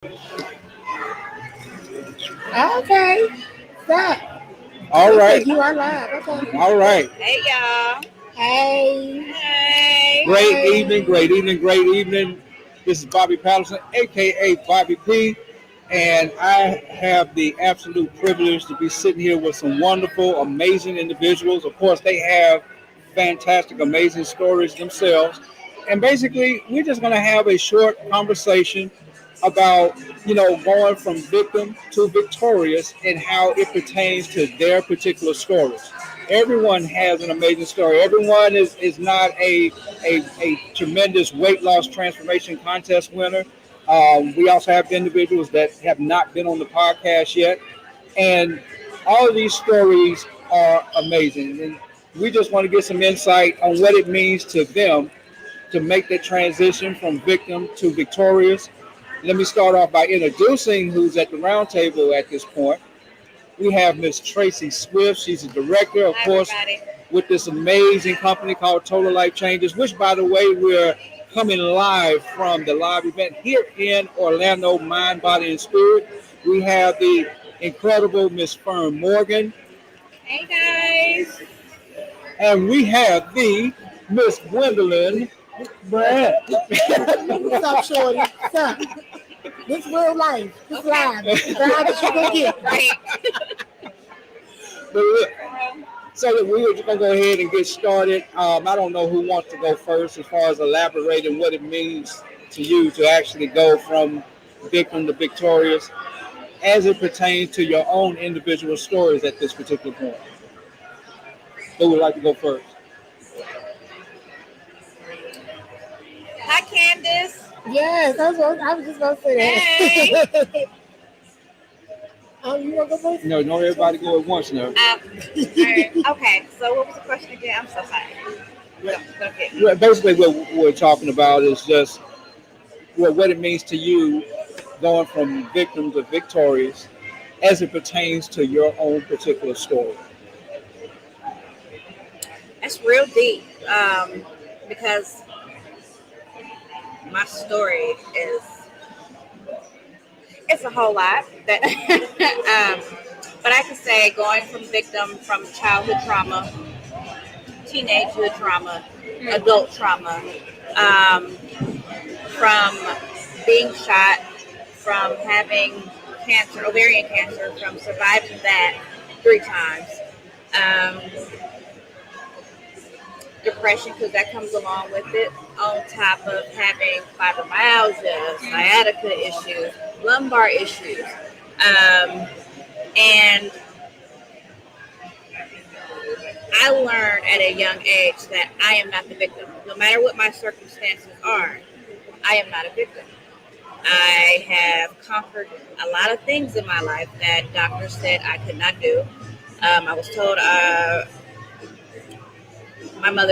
Okay. Stop. All right. You are live. Okay. All right. Hey y'all. Hey. Hey. Great Hey. evening. Great evening. Great evening. This is Bobby Patterson, aka Bobby P, and I have the absolute privilege to be sitting here with some wonderful, amazing individuals. Of course, they have fantastic, amazing stories themselves. And basically, we're just going to have a short conversation about, going from victim to victorious and how it pertains to their particular stories. Everyone has an amazing story. Everyone is not a tremendous weight loss transformation contest winner. We also have individuals that have not been on the podcast yet. And all of these stories are amazing. And we just want to get some insight on what it means to them to make that transition from victim to victorious. Let me start off by introducing who's at the round table at this point. We have Miss Tracy Swift. She's a director, of Hi course, everybody. with this amazing company called Total Life Changes, which, by the way, we're coming live from the live event here in Orlando, Mind, Body, and Spirit. We have the incredible Miss Fern Morgan, Hey guys. and we have the Miss Gwendolyn Brand. Stop, shorty. Stop. This real life. This live. Live that you gonna get. Right. But look, so we're just gonna go ahead and get started. I don't know who wants to go first as far as elaborating what it means to you to actually go from victim to victorious as it pertains to your own individual stories at this particular point. Who would like to go first? Hi Candace. Yes, I was just gonna say that. Oh, you wanna go first? No, everybody go at once now. Alright. Okay. So what was the question again? I'm so sorry. Okay. Well, basically, what we're talking about is just what it means to you going from victim to victorious as it pertains to your own particular story. That's real deep. Because my story is it's a whole lot that but I can say going from childhood trauma, teenagehood trauma, adult trauma, um, from being shot, from having cancer, ovarian cancer, from surviving that 3 times. Um, Depression, because that comes along with it, on top of having fibromyalgia, sciatica issues, lumbar issues. And I learned at a young age that I am not the victim. No matter what my circumstances are, I am not a victim. I have conquered a lot of things in my life that doctors said I could not do. I was told,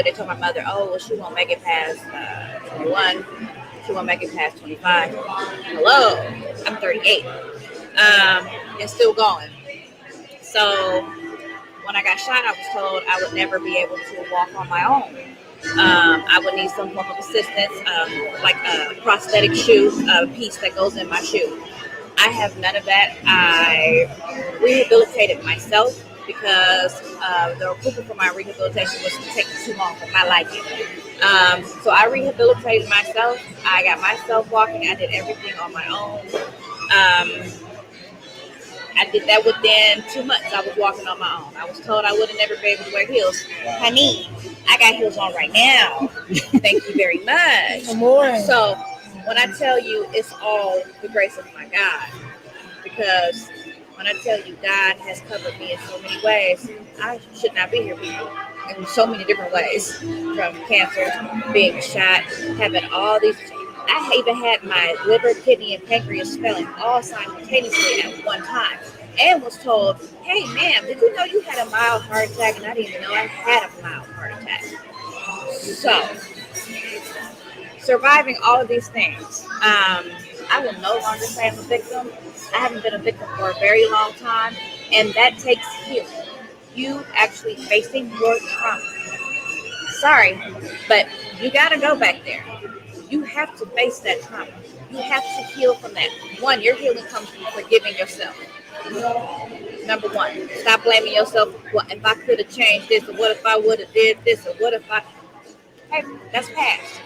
they told my mother, oh, well, she won't make it past 21. She won't make it past 25. Hello, I'm 38 and still going. So when I got shot, I was told I would never be able to walk on my own. I would need some form of assistance, like a prosthetic shoe, a piece that goes in my shoe. I have none of that. I rehabilitated myself because the approval for my rehabilitation was taking too long for my liking. So I rehabilitated myself. I got myself walking. I did everything on my own. I did that within 2 months. I was walking on my own. I was told I would have never be able to wear heels. Honey, I got heels on right now. Thank you very much. So when I tell you it's all the grace of my God, because when I tell you God has covered me in so many ways, I should not be here, people. In so many different ways, from cancer, being shot, having all these. I even had my liver, kidney, and pancreas failing all simultaneously at one time, and was told, "Hey, ma'am, did you know you had a mild heart attack?" And I didn't even know I had a mild heart attack. So, surviving all of these things, I will no longer say I'm a victim. I haven't been a victim for a very long time, and that takes healing. You actually facing your trauma. Sorry, but you got to go back there. You have to face that trauma. you have to heal from that. One, your healing comes from forgiving yourself. Number one, stop blaming yourself. What if I could have changed this, or what if I would have did this, or what if I? Hey, that's past.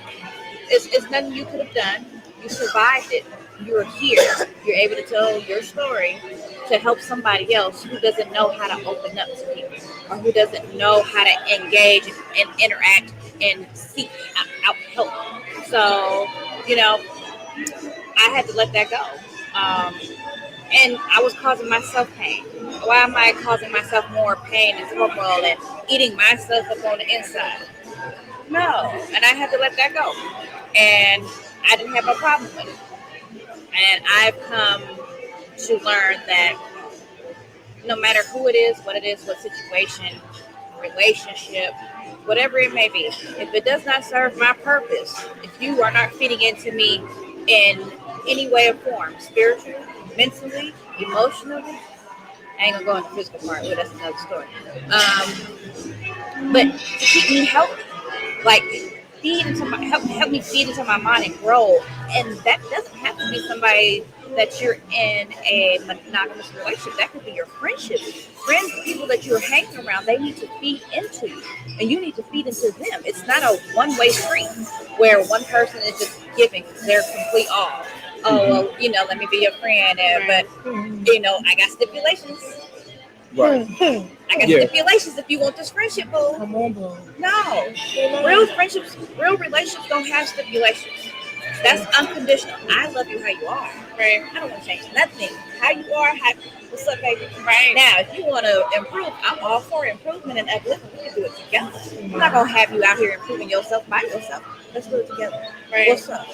It's nothing you could have done. You survived it. You're here. You're able to tell your story to help somebody else who doesn't know how to open up to people, or who doesn't know how to engage and interact and seek out help. So, I had to let that go. And I was causing myself pain. Why am I causing myself more pain and turmoil and eating myself up on the inside? No. And I had to let that go. And I didn't have a problem with it. And I've come to learn that no matter who it is, what situation, relationship, whatever it may be, if it does not serve my purpose, if you are not fitting into me in any way or form, spiritually, mentally, emotionally, I ain't gonna go into the physical part, but that's another story. But to keep me healthy, like help me feed into my mind and grow. And that doesn't have to be somebody that you're in a monogamous relationship. That could be your friendships, friends, people that you're hanging around. They need to feed into you, and you need to feed into them. It's not a one-way street where one person is just giving their complete all. Oh, well, let me be your friend, but I got stipulations. Right. I got stipulations if you want this friendship, boo. Come on, boo. No. Real friendships, real relationships don't have stipulations. That's unconditional. I love you how you are. Right. I don't want to change nothing. How you are, what's up, baby? Right. Now, if you want to improve, I'm all for improvement and upliftment. We can do it together. I'm not going to have you out here improving yourself by yourself. Let's do it together. Right. What's up?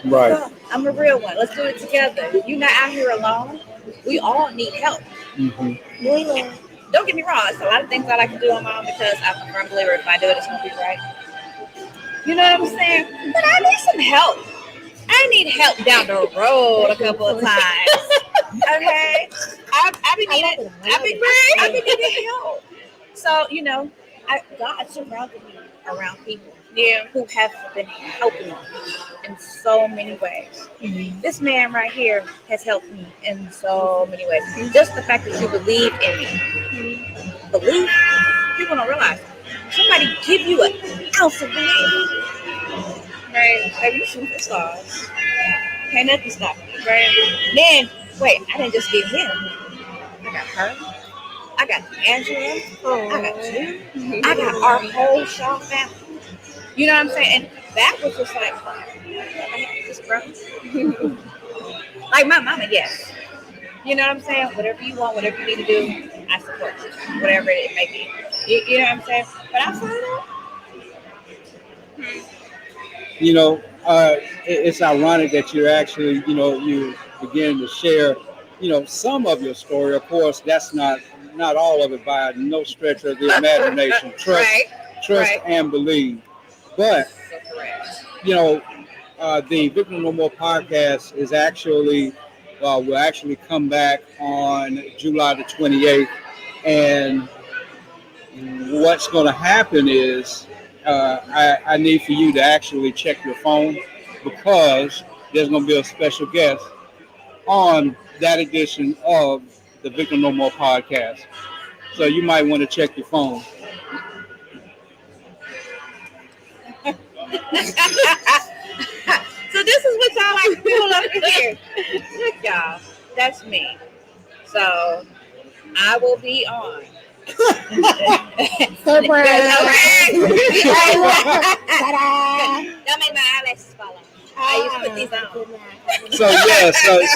Right. What's up? I'm a real one. Let's do it together. You're not out here alone. We all need help. Mm-hmm. Don't get me wrong. It's a lot of things I like to do on my own because I'm a firm believer if I do it, it's going to be right. You know what I'm saying? But I need some help. I need help down the road a couple of times. Okay? I've been needing help. So, God surrounded me around people who have been helping me in so many ways. Mm-hmm. This man right here has helped me in so many ways. Just the fact that you believe in me. Believe? People don't realize. Somebody give you an ounce of belief. Right? Like, you superstars. Can't nothing stop me. Right? Then, wait, I didn't just get him. I got her. I got Angela. I got you. I got our whole Shaw family. You know what I'm saying? And that was just like, this brother. Like my mama, yes. You know what I'm saying? Whatever you want, whatever you need to do, I support you. Whatever it may be. You know what I'm saying? But outside of that, it's ironic that you're actually, you begin to share, some of your story. Of course, that's not all of it by no stretch of the imagination. Trust and believe. But, the Victim No More podcast is actually, will actually come back on July the 28th. And what's going to happen is I need for you to actually check your phone because there's going to be a special guest on that edition of the Victim No More podcast. So you might want to check your phone. So this is what y'all like to pull up here. Look, y'all, that's me. So I will be on. Surprise! Don't make my eyelashes fall off. I used to put these on.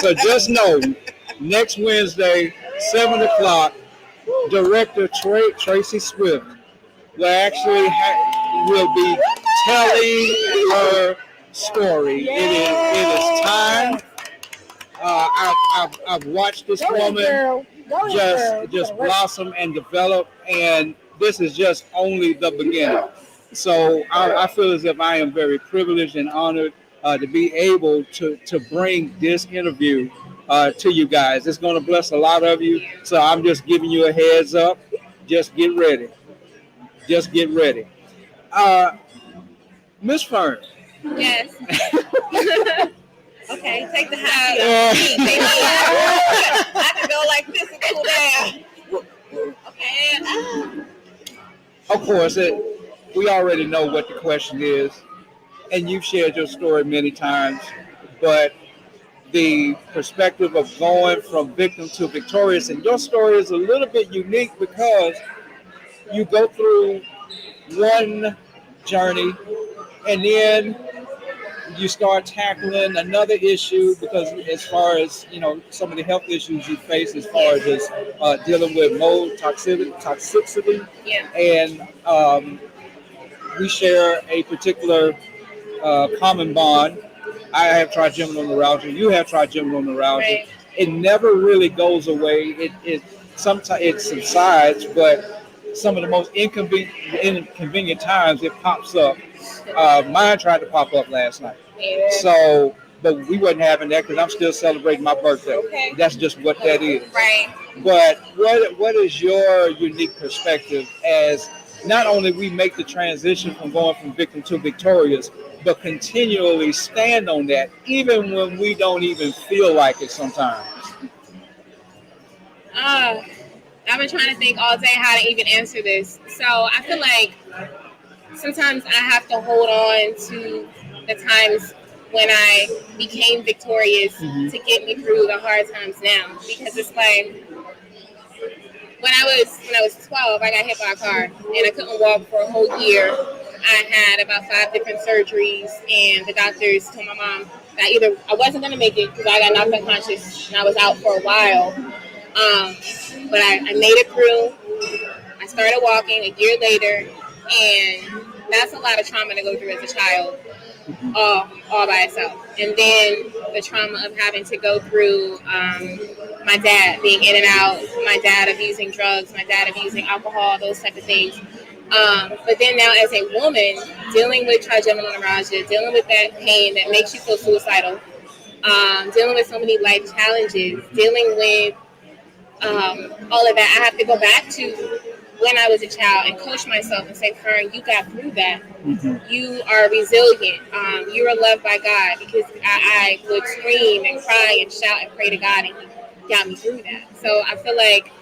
So just know, next Wednesday, 7 o'clock, director Tracy Swift will actually will be telling her story. It is time. I've watched this woman just blossom and develop, and this is just only the beginning. So I feel as if I am very privileged and honored to be able to bring this interview to you guys. It's going to bless a lot of you. So I'm just giving you a heads up. Just get ready. Miss Fern. Yes. Okay, take the high seat on me, baby. I can go like this and cool down. Okay. Of course, we already know what the question is, and you've shared your story many times, but the perspective of going from victim to victorious, and your story is a little bit unique because you go through one journey and then you start tackling another issue because as far as some of the health issues you face as far as just dealing with mold toxicity Yeah. and we share a particular common bond. I have trigeminal neuralgia, you have trigeminal neuralgia. Right. It never really goes away. It sometimes it subsides, but some of the most inconvenient times it pops up. Mine tried to pop up last night. Yeah. So, but we wasn't having that because I'm still celebrating my birthday. Okay. That's just what that is. Right. But what is your unique perspective as not only we make the transition from going from victim to victorious, but continually stand on that even when we don't even feel like it sometimes? I've been trying to think all day how to even answer this. So I feel like sometimes I have to hold on to the times when I became victorious to get me through the hard times now. Because it's like when I was 12, I got hit by a car and I couldn't walk for a whole year. I had about 5 different surgeries, and the doctors told my mom that either I wasn't going to make it because I got knocked unconscious and I was out for a while. But I made it through. I started walking a year later, and that's a lot of trauma to go through as a child, all by itself. And then the trauma of having to go through my dad being in and out, my dad abusing drugs, my dad abusing alcohol, those type of things. But then now as a woman, dealing with trigeminal neuralgia, dealing with that pain that makes you feel suicidal, dealing with so many life challenges, dealing with all of that, I have to go back to when I was a child and coach myself and say, Fern, you got through that. You are resilient. You are loved by God, because I would scream and cry and shout and pray to God, and He got me through that. So I feel like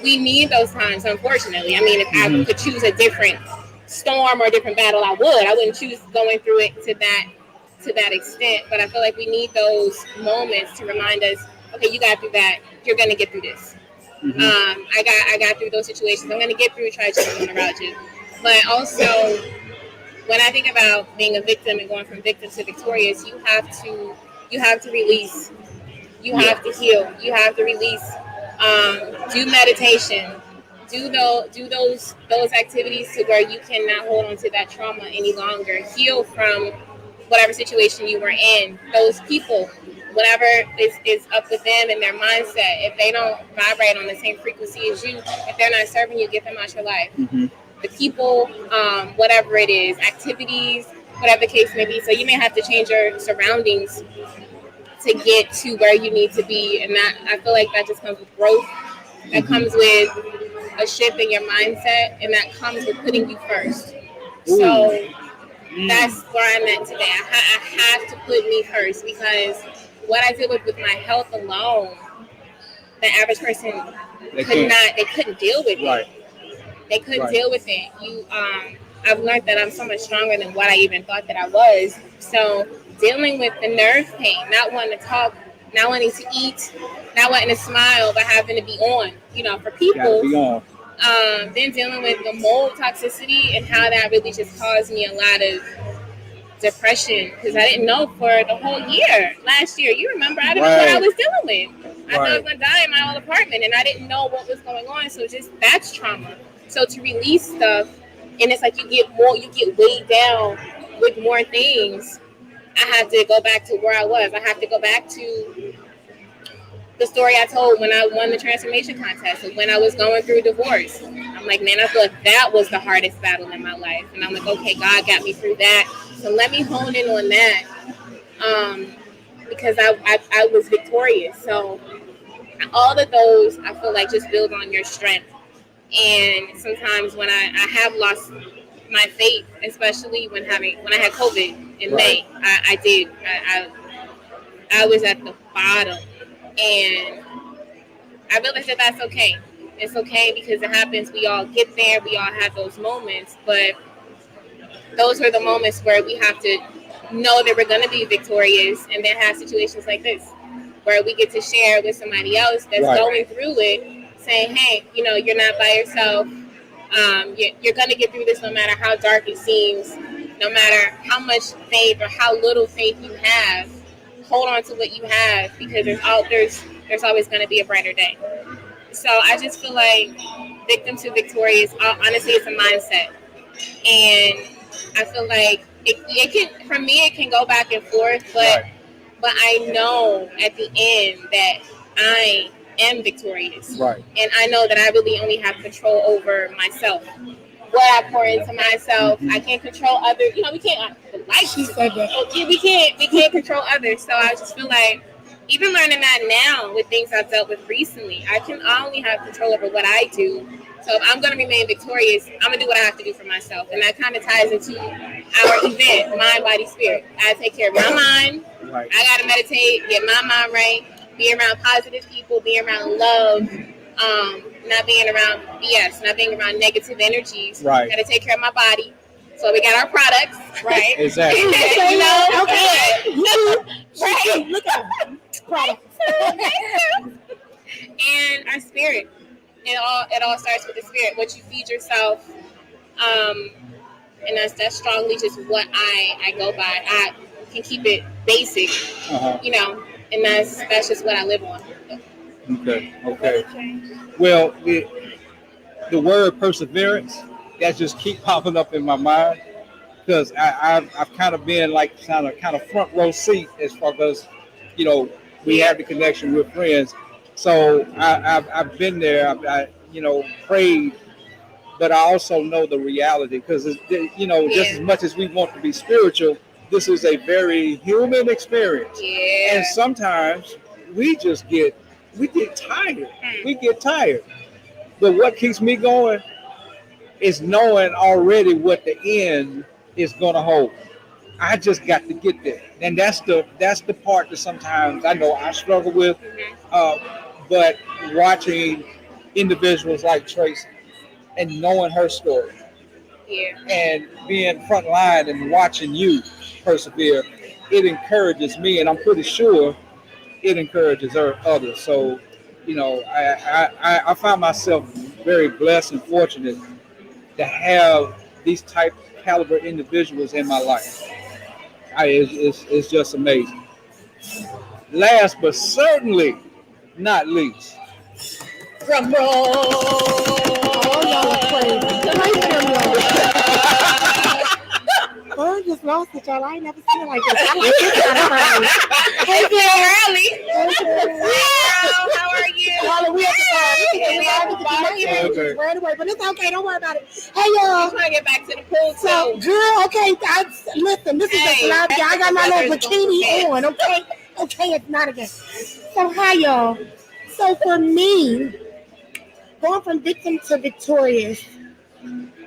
we need those times, unfortunately. I mean, if I could choose a different storm or a different battle, I would. I wouldn't choose going through it to that extent. But I feel like we need those moments to remind us, okay, you got through that. You're going to get through this. I got through those situations. I'm going to get through trigeminal neuralgia. But also, when I think about being a victim and going from victim to victorious, you have to release. You have to heal. You have to release. Do meditation. Do those activities to where you cannot hold on to that trauma any longer. Heal from whatever situation you were in. Those people, whatever is up with them and their mindset, if they don't vibrate on the same frequency as you, if they're not serving you, get them out your life. The people, whatever it is, activities, whatever the case may be. So you may have to change your surroundings to get to where you need to be. And that, I feel like that just comes with growth. That comes with a shift in your mindset, and that comes with putting you first. So that's where I'm at today. I have to put me first, because what I deal with my health alone, the average person they couldn't deal with it. They couldn't deal with it. I've learned that I'm so much stronger than what I even thought that I was. So dealing with the nerve pain, not wanting to talk, not wanting to eat, not wanting to smile, but having to be on, for people. Then dealing with the mold toxicity and how that really just caused me a lot of depression, because I didn't know for the whole year. Last year, you remember, I didn't know what I was dealing with. I thought I was going to die in my old apartment, and I didn't know what was going on. So that's trauma. So to release stuff, and it's like you get weighed down with more things. I have to go back to where I was. I have to go back to the story I told when I won the transformation contest, and when I was going through divorce. I'm like, man, I feel like that was the hardest battle in my life. And I'm like, okay, God got me through that. So let me hone in on that, because I was victorious. So all of those, I feel like, just build on your strength. And sometimes when I have lost my faith, especially when I had COVID in May, I did. I was at the bottom, and I realized that that's okay. It's okay because it happens. We all get there. We all have those moments, but those are the moments where we have to know that we're going to be victorious, and then have situations like this where we get to share with somebody else that's going through it, saying, hey, you're not by yourself. You're going to get through this no matter how dark it seems, no matter how much faith or how little faith you have. Hold on to what you have, because there's always going to be a brighter day. So I just feel like victim to victorious, honestly, it's a mindset. And I feel like it can, for me, it can go back and forth, but I know at the end that I am victorious. Right. And I know that I really only have control over myself. What I pour into myself, I can't control others. We can't, like she said that. We can't control others. So I just feel like, even learning that now with things I've dealt with recently, I only have control over what I do. So if I'm going to remain victorious, I'm going to do what I have to do for myself. And that kind of ties into our event, Mind, Body, Spirit. I take care of my mind. Right. I got to meditate, get my mind right, be around positive people, be around love, not being around BS, not being around negative energies. Right. Got to take care of my body. So we got our products, right? Exactly. Okay. Right. Look at products. And our spirit. It all starts with the spirit. What you feed yourself, and that's strongly just what I go by. I can keep it basic, and that's just what I live on. Okay. Well, the word perseverance, that just keep popping up in my mind, because I've kind of been like kind of front row seat as far as we have the connection with friends. So I've been there. I prayed, but I also know the reality, because just as much as we want to be spiritual, this is a very human experience. Yeah. And sometimes we get tired. We get tired. But what keeps me going is knowing already what the end is going to hold. I just got to get there, and that's the part that sometimes I know I struggle with. But watching individuals like Tracy and knowing her story, and being front line and watching you persevere, it encourages me, and I'm pretty sure it encourages others. So, I find myself very blessed and fortunate to have these type caliber individuals in my life. It's just amazing. Last but certainly not least. Drum roll. Oh, y'all are crazy. I just lost it, y'all. I ain't never seen it like this. I like this kind of crowd. Hey, girl. how are you? Y'all, we at the bar. Right away, but it's okay. Don't worry about it. Hey, y'all. I'm trying to get back to the pool. So, girl, okay. Listen, this is a club. I got my little bikini on, okay? Okay, it's not again. So, hi, y'all. So, for me, going from victim to victorious,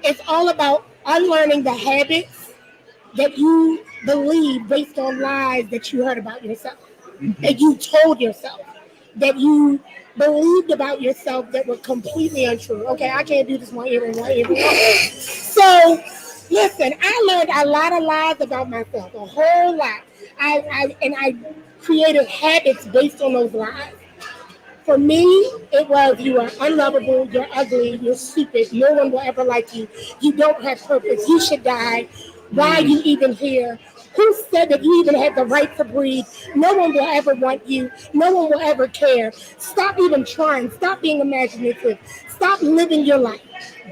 it's all about unlearning the habits that you believe based on lies that you heard about yourself, that you told yourself, that you believed about yourself that were completely untrue. Okay, I can't do this one ear and one ear. So, listen, I learned a lot of lies about myself, a whole lot. I created habits based on those lies. For me, it was, you are unlovable, you're ugly, you're stupid, no one will ever like you, you don't have purpose, you should die, why are you even here? Who said that you even had the right to breathe? No one will ever want you, no one will ever care. Stop even trying, stop being imaginative, stop living your life,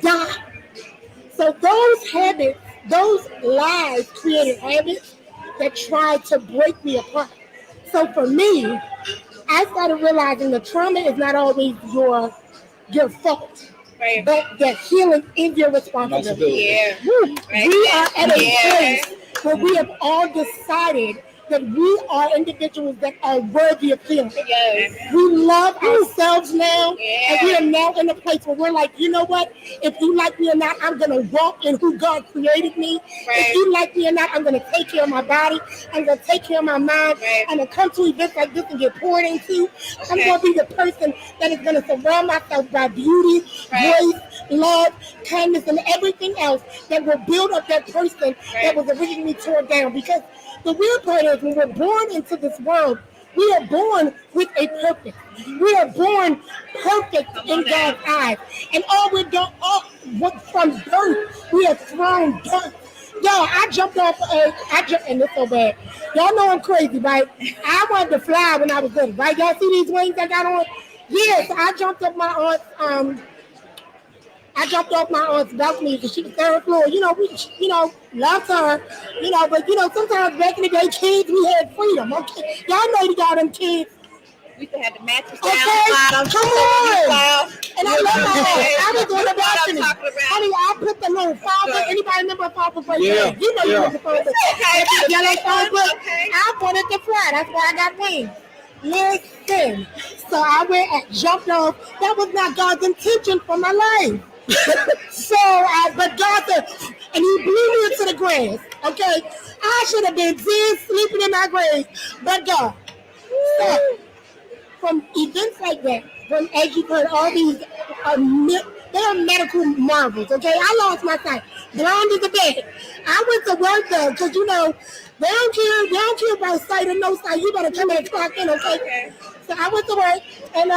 die. So those habits, those lies created habits that tried to break me apart. So for me, I started realizing the trauma is not always your fault, right, but the healing is your responsibility. Yeah. We are at a place where we have all decided that we are individuals that are worthy of healing. Yes. We love ourselves now, Yeah. and we are now in a place where we're like, you know what? If you like me or not, I'm going to walk in who God created me. Right. If you like me or not, I'm going to take care of my body. I'm going to take care of my mind. Right. I'm going to come to events like this and get poured into. I'm Okay. going to be the person that is going to surround myself by beauty, Right. grace, love, kindness, and everything else that will build up that person that was originally torn down. Because the weird part is when we're born into this world, we are born with a purpose. We are born perfect in God's eyes. And all we're doing, from birth, we are thrown dirt. Yo, I jumped off and it's so bad. Y'all know I'm crazy, right? I wanted to fly when I was little, right? Y'all see these wings I got on? Yes, I jumped off my aunt's balcony because she was third floor. Loved her. But sometimes back in the day, kids, we had freedom. Okay, y'all know you got them kids. We used to have the mattress Okay, down bottom. come on. And I love my aunt. I was on the balcony. What I'm talking about. Honey, I put the little father. Anybody remember father first? Yeah, You know you yeah. was the father. Okay. Yeah, like father. Okay. I wanted to fly. That's why I got wings. Listen. So I went and jumped off. That was not God's intention for my life. But God said, and he blew me into the grass. Okay, I should have been dead sleeping in my grave, but God. So, from events like that, as you've heard, all these they are medical marvels. Okay, I lost my sight, blind as a bat. I went to work though, because they don't care about sight or no sight. You better come in and clock in, okay? So I went to work, and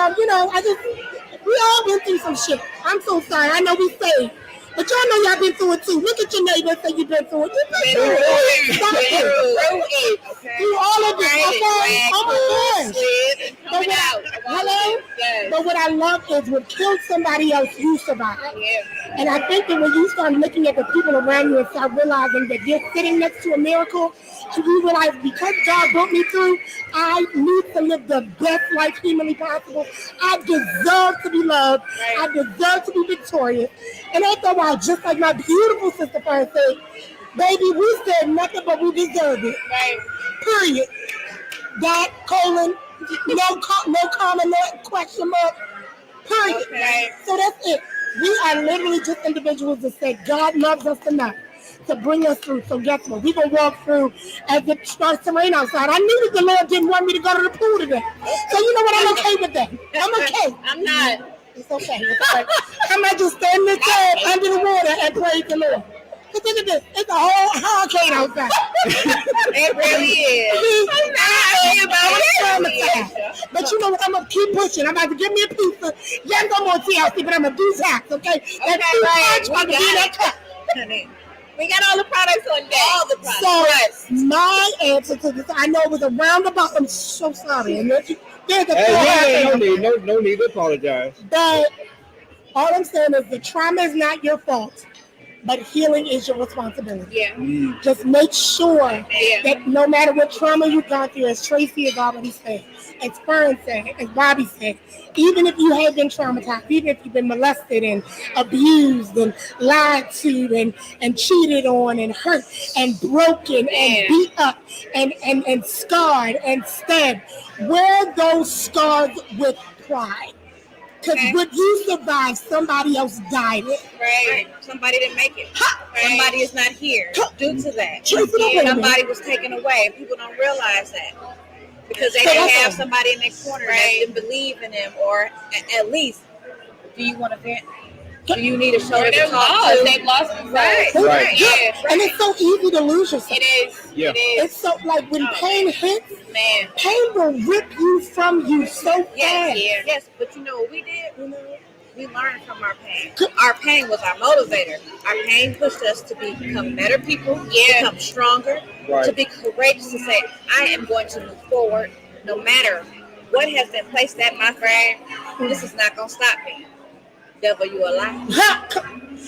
we all been through some shit. I'm so sorry. I know we saved. But y'all know y'all been through it too. Look at your neighbor and say you've been through it. You've been through it. Stop it. Through all of it, okay? Oh my gosh. Hello? But what I love is what killed somebody else, you survived. And I think that when you start looking at the people around you and start realizing that you're sitting next to a miracle, and you realize because God brought me through, I need to live the best life humanly possible. I deserve to be loved. I deserve to be victorious. And after a while, just like my beautiful sister Fern said, baby, we said nothing but we deserve it. Right. Period. Dot, colon, no comma, no question mark. Period. Okay. So that's it. We are literally just individuals that say God loves us enough to bring us through. So guess what? We're going to walk through as it starts to rain outside. I knew that the Lord didn't want me to go to the pool today. So you know what? I'm okay with that. I'm okay. I'm not. It's okay. It's okay. I might just stand in the tub under the water and praise the Lord. But look at this. It's a whole hurricane outside. It really is. But you know what? I'm going to keep pushing. I'm about to give me a pizza. Yes, I'm on TLC, but I'm going to do tax, okay? That's right. We got all the products on deck. All the products. So my answer to this, I know it was a roundabout. I'm so sorry. And there's a no need to apologize. But all I'm saying is the trauma is not your fault, but healing is your responsibility. Yeah. Just make sure that no matter what trauma you've gone through, as Tracy has already said, as Fern said, as Bobby said, even if you have been traumatized, even if you've been molested and abused and lied to and cheated on and hurt and broken and beat up and scarred and stabbed, wear those scars with pride. Because what you survived, somebody else died. Right. Somebody didn't make it. Somebody is not here due to that. Somebody was taken away. People don't realize that. Because they didn't have somebody in their corner that didn't believe in them, or at least, do you want to vent? Do you need a shoulder to talk to? They've lost themselves. Right. Yeah. And it's so easy to lose yourself. It is. Yeah. It is. It's so like when pain hits, Man. pain will rip you from you so fast. Yes, but you know what we did? We learned from our pain. Our pain was our motivator. Our pain pushed us to become better people, become stronger, to be courageous, to say, I am going to move forward no matter what has been placed at my frame. This is not going to stop me. Devil, you a lie.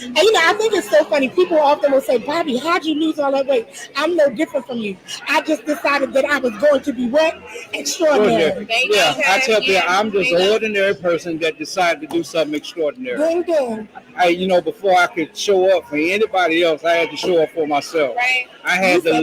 And I think it's so funny. People often will say, Bobby, how'd you lose all that weight? I'm no different from you. I just decided that I was going to be what? Extraordinary. Yeah, I tell you, I'm just an ordinary person that decided to do something extraordinary. Ding, ding. Before I could show up for anybody else, I had to show up for myself. Right. I had to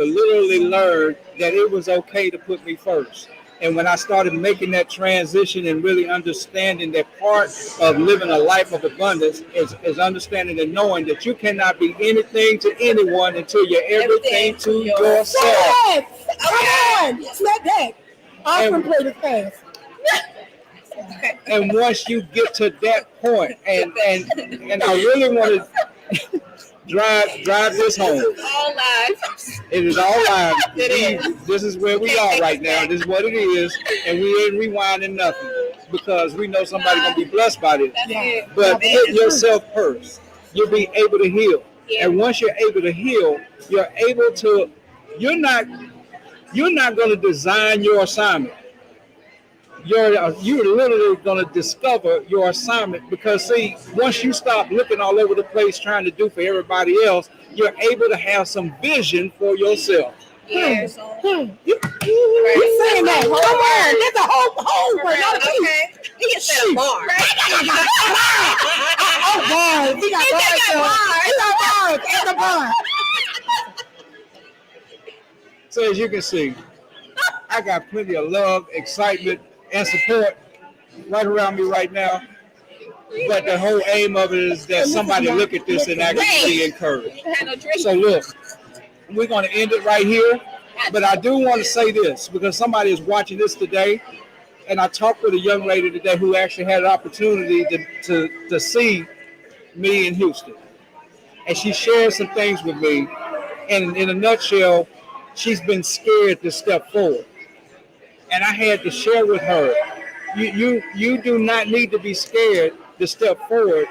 literally learn that it was okay to put me first. And when I started making that transition and really understanding that part of living a life of abundance is understanding and knowing that you cannot be anything to anyone until you're everything to yourself. Yes! Come on! Let that. Awesome play the fast. And once you get to that point, and I really want to drive this home. All live. It is all live. It is. This is where we are right now. This is what it is, and we ain't rewinding nothing because we know somebody's gonna be blessed by this. Yeah. But put yourself first. You'll be able to heal, Yeah. and once you're able to heal, you're able to. You're not going to design your assignment. You're literally going to discover your assignment because see, once you stop looking all over the place trying to do for everybody else, you're able to have some vision for yourself. Yeah. You saying that? Come on, that's a whole word, not a piece. Okay. He just said a bar. Oh, bars. He got bars. He got bars at the bar. So as you can see, I got plenty of love, excitement, and support right around me right now. But the whole aim of it is that somebody look at this and actually be encouraged. So look, we're going to end it right here. But I do want to say this because somebody is watching this today. And I talked with a young lady today who actually had an opportunity to see me in Houston. And she shared some things with me. And in a nutshell, she's been scared to step forward. And I had to share with her, you do not need to be scared to step forward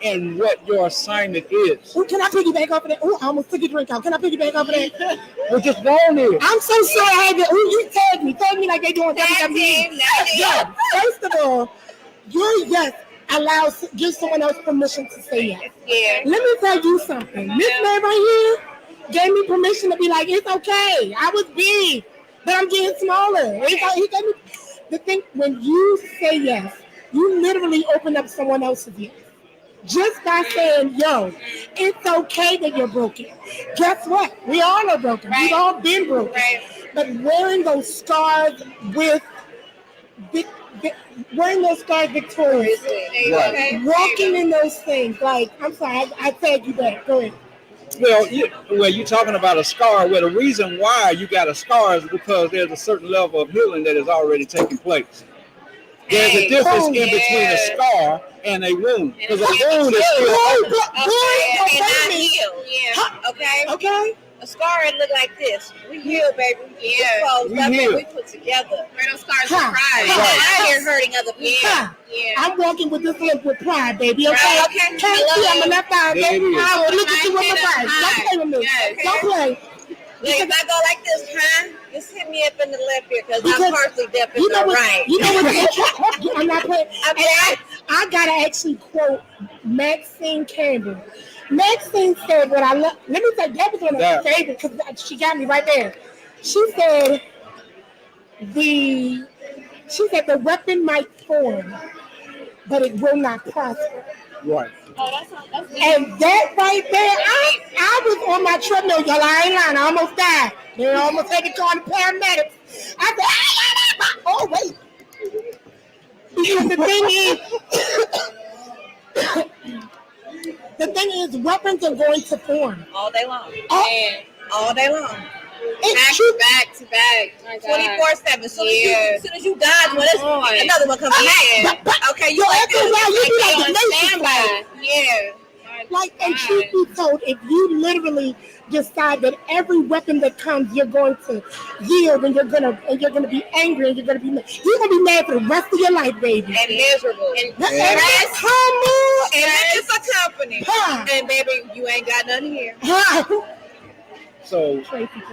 in what your assignment is. Ooh, can I piggyback off of that? Ooh, I almost took your drink out. Can I piggyback off of that? We're just going here. I'm so sorry I had to. Ooh, you tagged me like they doing WWE. Yeah. First of all, your yes gives someone else permission to say yes. Yeah. Let me tell you something. This man right here gave me permission to be like, it's okay. I was big, but I'm getting smaller. He gave me the thing. When you say yes, you literally open up someone else's yes. Just by saying, yo, it's okay that you're broken. Guess what? We all are broken. Right. We've all been broken. Right. But wearing those scars victoriously. Right. Walking in those things. Like, I'm sorry, I tagged you back. Go ahead. Well, you're talking about a scar. Well, the reason why you got a scar is because there's a certain level of healing that is already taking place. There's a difference in between a scar and a wound. Because a wound is still open. Okay, and not healed. Yeah. Okay. Okay. A scar it look like this. We heal, baby. Yeah. We heal. We put together. Right, those scars Huh. of pride. We're Right. not out here hurting other people. Huh. Yeah. I'm walking with this limp with pride, baby. Okay. Right, okay. Can't see I'm a left eye. There it is. I will look at you with my eyes. Don't play with me. Yes. Don't play. Look, if I go like this, huh? Just hit me up in the left ear because Because I'm partially deaf in You know the what? right. You know what? I'm not playing. I'm And I gotta actually quote Maxine Campbell. Maxine said what I love. Let me say that was one of my favorites because she got me right there. She said the weapon might form, but it will not prosper. Right. Oh, that's And that right there, I was on my treadmill, y'all. I ain't lying. I almost died. They almost had to call the paramedics. I said, oh wait. Because the thing is, weapons are going to form. All day long. Man. All day long. It's true. Back to back. My God. 24/7. As soon as you dodge one, another one comes behind. Okay, you like after a while, you be like the on nation standby. flag. yeah. Like, and truth be told, if you literally decide that every weapon that comes, you're going to yield, and you're gonna be angry, and you're gonna be mad for the rest of your life, baby. And miserable. And stress. come on, And it's a company. Huh. And baby, you ain't got nothing here. So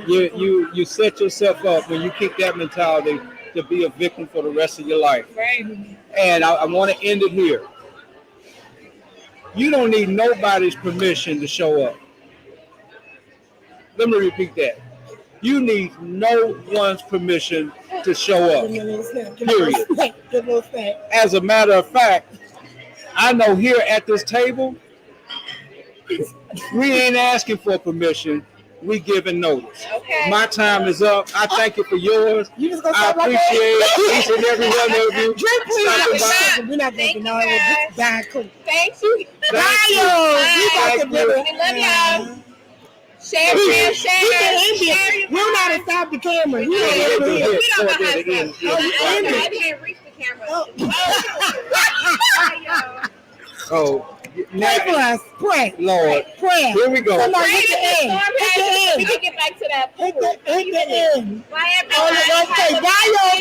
you set yourself up when you keep that mentality to be a victim for the rest of your life. Right. And I want to end it here. You don't need nobody's permission to show up. Let me repeat that. You need no one's permission to show up. Period. As a matter of fact, I know here at this table, we ain't asking for permission. We giving notice. Okay. My time is up. I thank you for yours. You just gonna I stop like that? appreciate each and every one of you. Drink, please. Stopping by. We're not Thank drinking. you, No, guys. this guy cool. Thank you. Thank you. Bye, yo. We love y'all. Share. We're not to stop the camera. You know Yeah, what yeah, it yeah. is. We don't know how to Again, stop. yeah. I didn't reach the camera. Oh, Pray for now, us. Pray. Lord. Pray. Here we go. Somebody hit Pray that the the end. storm Hit the passes. We end. can get back to that. Hit the end. Bye, Oh, everyone. okay. Bye, y'all.